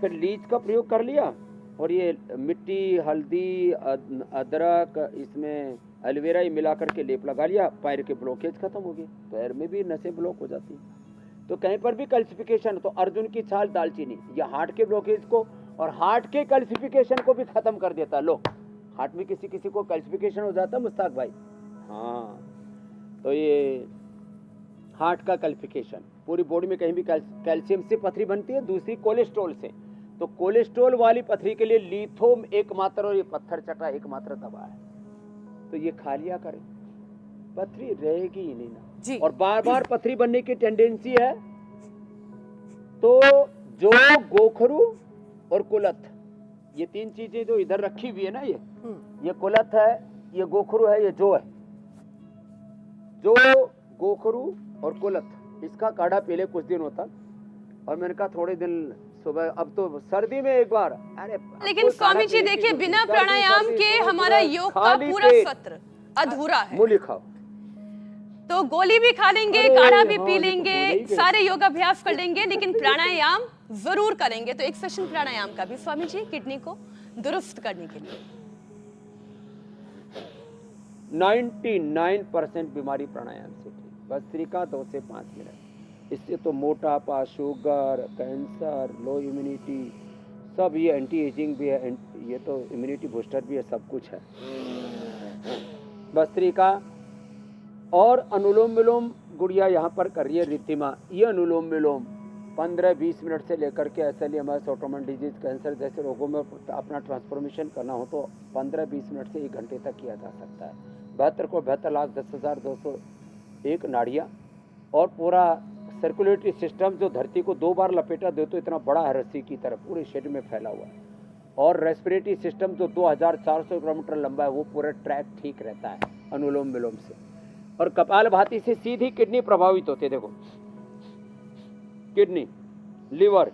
फिर लीच का प्रयोग कर लिया, और ये मिट्टी, हल्दी, अदरक, इसमें एलोवेरा ही मिला करके लेप लगा लिया, पैर के ब्लॉकेज खत्म हो गए। पैर में भी नसें ब्लॉक हो जाती हैं। तो कहीं पर भी कैल्सिफिकेशन, तो अर्जुन की छाल दालचीनी, या हार्ट के ब्लॉकेज को और हार्ट के कैल्सिफिकेशन को भी खत्म कर देता। लो, हार्ट में किसी किसी को कैल्सिफिकेशन हो जाता है मुस्ताक भाई, हाँ, तो ये हार्ट का कैल्सिफिकेशन, पूरी बॉडी में कहीं भी कैल्शियम से पथरी बनती है, दूसरी कोलेस्ट्रॉल से। तो कोलेस्ट्रॉल वाली पथरी के लिए लिथोम एकमात्र और ये पत्थर चटा एकमात्र दवा है। तो ये खा लिया करें, पथरी रहेगी ही नहीं जी। ना। और बार बार पथरी बनने की टेंडेंसी है, तो जो गोखरू और कुलथ, ये तीन चीजें जो इधर रखी हुई है ना, ये कुलथ है, ये गोखरू है, ये जो है, जो गोखरू और कुलथ, इसका काढ़ा पीले कुछ दिन होता। और मैंने कहा थोड़े दिन सुबह, अब तो सर्दी में एक बार, अरे लेकिन स्वामी जी देखिए, बिना प्राणायाम के हमारा योग का पूरा सत्र अधूरा है। मूली खाओ, तो गोली भी खा लेंगे, अरे काढ़ा भी हाँ, पी ये तो लेंगे, भूल ही गए। सारे योगाभ्यास कर लेंगे, लेकिन प्राणायाम जरूर करेंगे। तो एक सेशन प्राणायाम का भी स्वामी जी, किडनी को दुरुस्त करने के लिए। 99% बीमारी प्राणायाम से ठीक। भस्त्रिका 2 से 5 मिनट, इससे तो मोटापा, शुगर, कैंसर, लो इम्यूनिटी, सब ये एंटी एजिंग भी है, ये तो इम्यूनिटी बूस्टर भी है, सब कुछ है। भस्त्रिका और अनुलोम विलोम गुड़िया यहाँ पर कर रही है रिद्धिमा। ये अनुलोम विलोम 15-20 मिनट से लेकर के SLEMS, ऑटोइम्यून डिजीज, कैंसर जैसे रोगों में अपना ट्रांसफॉर्मेशन करना हो तो 15-20 मिनट से 1 घंटे तक किया जा सकता है। 72 को 72,10,201 नाड़ियाँ और पूरा सर्कुलेटरी सिस्टम जो धरती को 2 बार लपेटा दे तो इतना बड़ा है रस्सी की तरह, पूरे शरीर में फैला हुआ है। और रेस्पिरेटरी सिस्टम जो 2400 किलोमीटर लंबा है, वो पूरा ट्रैक ठीक रहता है अनुलोम विलोम से। और कपालभाति से सीधी किडनी प्रभावित होती है। देखो, किडनी, लिवर,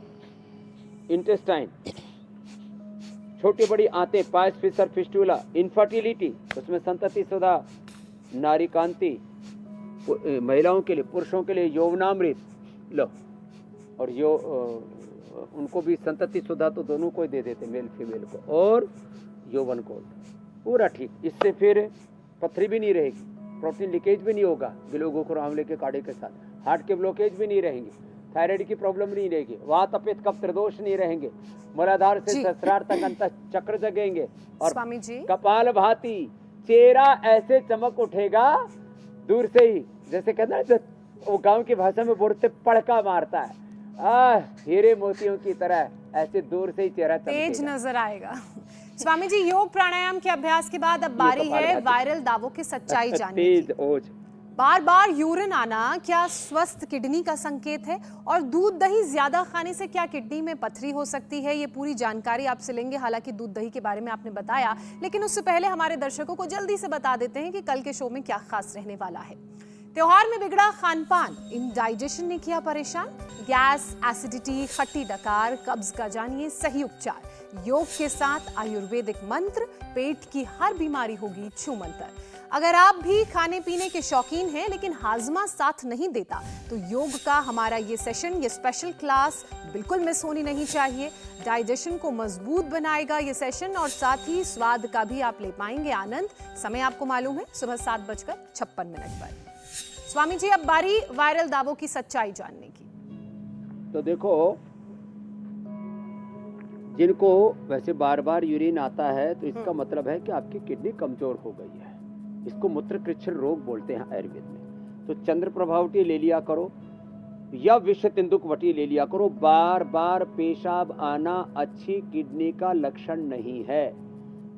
इंटेस्टाइन, छोटी बड़ी आंतें, पाइस, फिशर, फिस्टुला, इनफर्टिलिटी, उसमें संतति सुधा, नारी कांति, महिलाओं के लिए, पुरुषों के लिए यौवनामृत लो, और उनको भी संतति सुधा तो दोनों को ही दे देते, मेल फीमेल को, और यौवन को, पूरा ठीक। इससे फिर पथरी भी नहीं रहेगी, प्रोटीन लीकेज भी नहीं होगा गिलो गोखरू आंवले के काढ़े के साथ, हार्ट के ब्लॉकेज भी नहीं रहेंगे, थायराइड की प्रॉब्लम नहीं रहेगी, वात पित्त कफ त्रिदोष नहीं रहेंगे, मूलाधार से सहस्रार तक अंत चक्र जगेंगे। और स्वामी जी, कपाल भाती, चेहरा ऐसे चमक उठेगा दूर से ही, जैसे कहते हैं वो गांव की भाषा में बोलते पड़का मारता है, हीरे मोतियों की तरह ऐसे दूर से ही चेहरा तेज चमकेगा। नजर आएगा। स्वामी जी, योग प्राणायाम के अभ्यास के बाद अब बारी है वायरल दावों की सच्चाई जानने की। तेज ओज, बार बार यूरिन आना क्या स्वस्थ किडनी का संकेत है? और दूध दही ज्यादा खाने से क्या किडनी में पथरी हो सकती है? ये पूरी जानकारी आपसे लेंगे। हालांकि दूध दही के बारे में आपने बताया, लेकिन उससे पहले हमारे दर्शकों को जल्दी से बता देते हैं कि कल के शो में क्या खास रहने वाला है। त्योहार में बिगड़ा खान पान, इंडाइजेशन ने किया परेशान। गैस, एसिडिटी, खट्टी डकार, कब्ज का जानिए सही उपचार। योग के साथ आयुर्वेदिक मंत्र, पेट की हर बीमारी होगी छू मंतर। अगर आप भी खाने पीने के शौकीन हैं लेकिन हाजमा साथ नहीं देता, तो योग का हमारा ये सेशन, ये स्पेशल क्लास बिल्कुल मिस होनी नहीं चाहिए। डाइजेशन को मजबूत बनाएगा ये सेशन, और साथ ही स्वाद का भी आप ले पाएंगे आनंद। समय आपको मालूम है, सुबह 7:56 पर। स्वामी जी, अब बारी वायरल दावों की सच्चाई जानने की। तो देखो, जिनको वैसे बार बार यूरिन आता है तो इसका मतलब है कि आपकी किडनी कमजोर हो गई है। इसको मूत्रकृच्छ्र रोग बोलते हैं आयुर्वेद में। तो चंद्र प्रभावटी ले लिया करो या विश्व तिंदुकवटी ले लिया करो। बार बार पेशाब आना अच्छी किडनी का लक्षण नहीं है,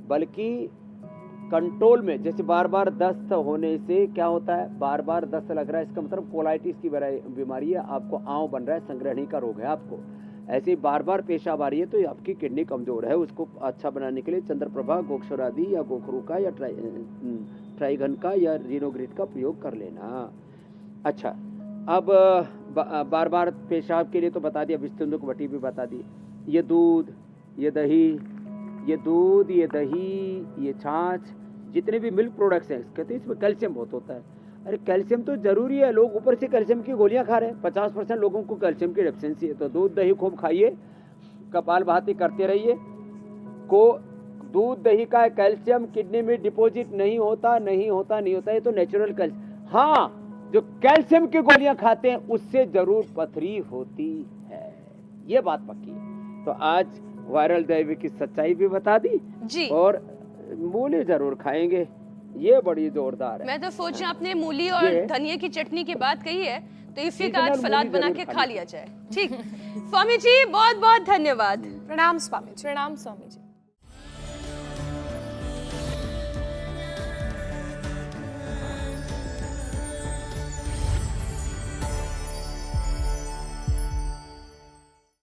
बल्कि कंट्रोल में, जैसे बार बार दस्त होने से क्या होता है, बार बार दस्त लग रहा है, इसका मतलब कोलाइटिस की बीमारी है, आपको आंव बन रहा है, संग्रहणी का रोग है आपको। ऐसे ही बार बार पेशाब आ रही है तो आपकी किडनी कमजोर है। उसको अच्छा बनाने के लिए चंद्रप्रभा, गोक्षरादि या गोखरू का या ट्राइगन का या रिनोग्रिड का प्रयोग कर लेना। अच्छा, अब बार बार पेशाब के लिए तो बता दिया, विस्तुंदुक वटी भी बता दी। ये दूध, ये दही, ये दूध, ये दही, ये छाछ, जितने भी मिल्क प्रोडक्ट्स हैं, कहते हैं इसमें कैल्शियम बहुत होता है। अरे कैल्शियम तो जरूरी है, लोग ऊपर से कैल्शियम की गोलियां खा रहे हैं। 50% लोगों को कैल्शियम की डेफिशिएंसी है। तो दूध दही खूब खाइए, कपालभाति करते रहिए। को दूध दही का कैल्शियम किडनी में डिपॉजिट नहीं होता, ये तो नेचुरल कैल्शियम। हाँ, जो कैल्शियम की गोलियां खाते हैं उससे जरूर पथरी होती है, ये बात पक्की है। तो आज वायरल दावे की सच्चाई भी बता दी जी, और मूली जरूर खाएंगे, ये बड़ी जोरदार है। मैं तो सोच रही हूं, आपने मूली और ये- धनिया की चटनी की बात कही है तो इसी का सीजनल आज सलाद मूली बना जरूर के खानी खा लिया जाए। ठीक, स्वामी जी बहुत बहुत धन्यवाद। प्रणाम स्वामी जी। प्रणाम स्वामी जी।